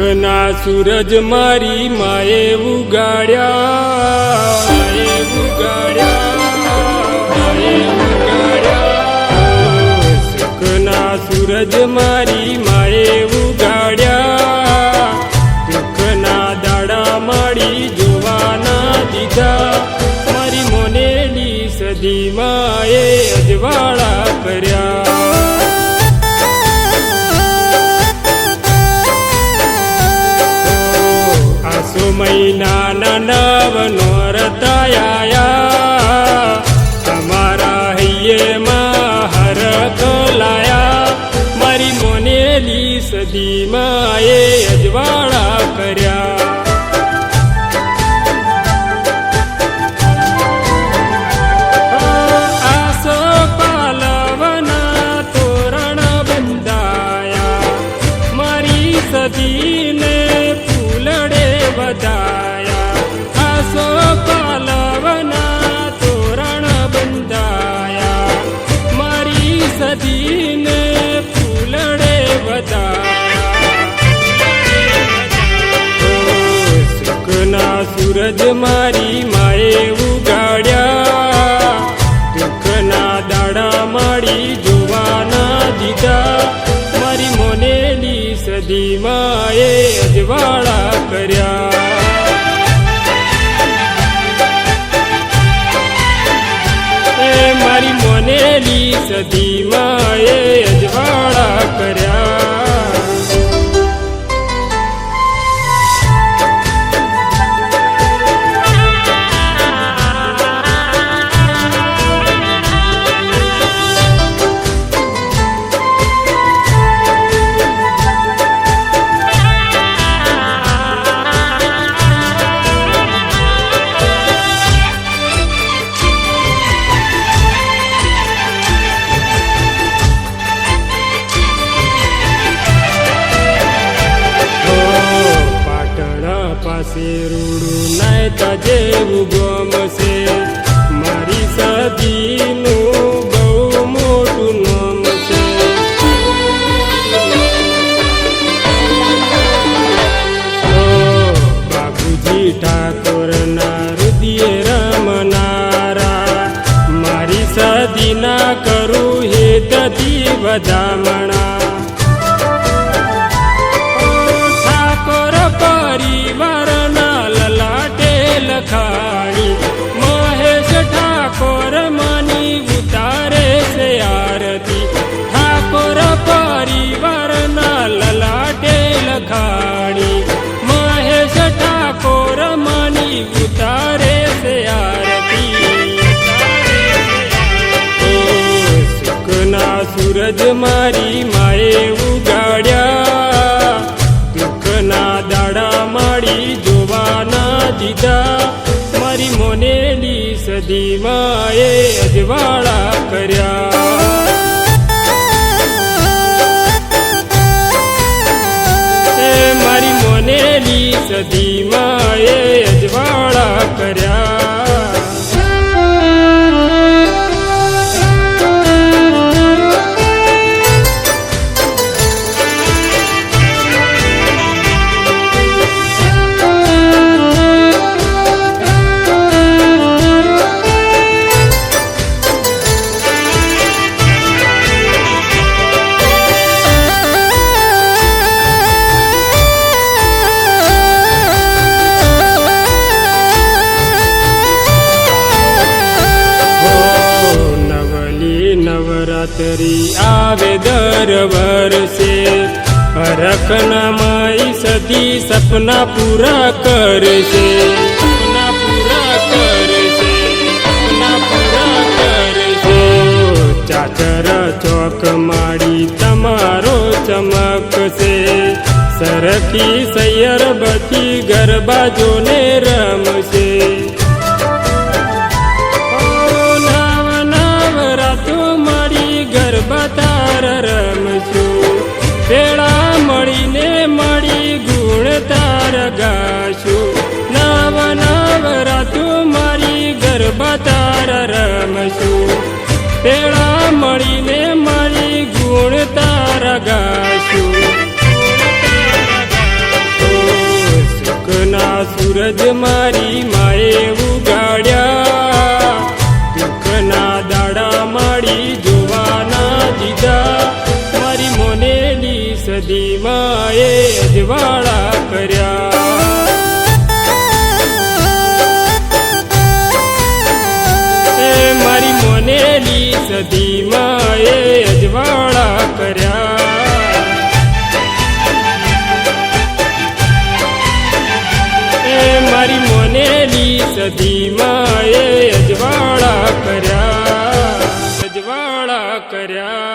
સુખના સૂરજ મારી માએ ઉગાડ્યા, સુખના સૂરજ મારી માએ ઉગાડ્યા, દુઃખના દાડા માડી જોવાના દીધા, મારી મોનેલી સદી માએ અજવાળા કર્યા. મહિનાના નવ નોરતાયા, તમારા હૈયેમાં હરખ લાયા, મારી મોનેલી સદી માએ અજવાળા કર્યા. આસો પાલવના તોરણ બંધાયા, મારી સદીને બધાયા. આસો પાલવના તોરણ બંધાયા, મારી સદીને ફૂલડે વધાયા. સુખના સૂરજ મારી માએ ઉગાડ્યા, દુઃખના દાડા માડી જોવાના દીધા, મારી મોનેલી સદી માએ અજવાળા કર્યા. મારી મોનેલી સદી માએ અજવાળા કર્યા. પાસે રૂડું નાયતા જેવું ગમશે, મારી સદીનું બહુ મોટું નામ છે. બાબુજી ઠાકોરના હૃદય રમનારા, મારી સદીના કરું હેતથી વધામણા. પરિવારના લલાટે લખાણી, મહેશ ઠાકોર માની ઉતારે છે આરતી. ઠાકોર પરિવારના લલાટે લખાણી, મહેશ ઠાકોર માની ઉતારે છે આરતી. સુખના સૂરજ મારી માએ ઉગાડ્યા, દુઃખના દાડા માડી જોવાના દીધા, મારી મોનેલી સદી માએ અજવાળા કર્યા. મારી મોનેલી સદી માએ અજવાળા કર્યા. નવરાત્રી આવે દર વર્ષે, હરખના માઈ સદી સપના પૂરા કરશે, સપના પૂરા કરશે, સપના પૂરા કરશે. ચાચર ચોક માડી તમારો ચમકશે, સરખી સૈયર બધી ગરબા જોને રમશે. ગરબા તાર રમશું, ભેળા મળીને મળી ગુણ તાર ગાશું. નવ નવરાતુ મારી ગરબા તાર રમશું, ભેળા મળીને મળી ગુણ તાર ગાશું. જ મારી માએ ઉગાડ્યા દુઃખના દાડા માડી જોવાના દીધા મારી મોનેલી સદી માએ અજવાળા કર્યા મારી મોનેલી સદી માએ અજવાળા કર્યા મારી મોનેલી સદી માએ અજવાળા કર્યા અજવાળા કર્યા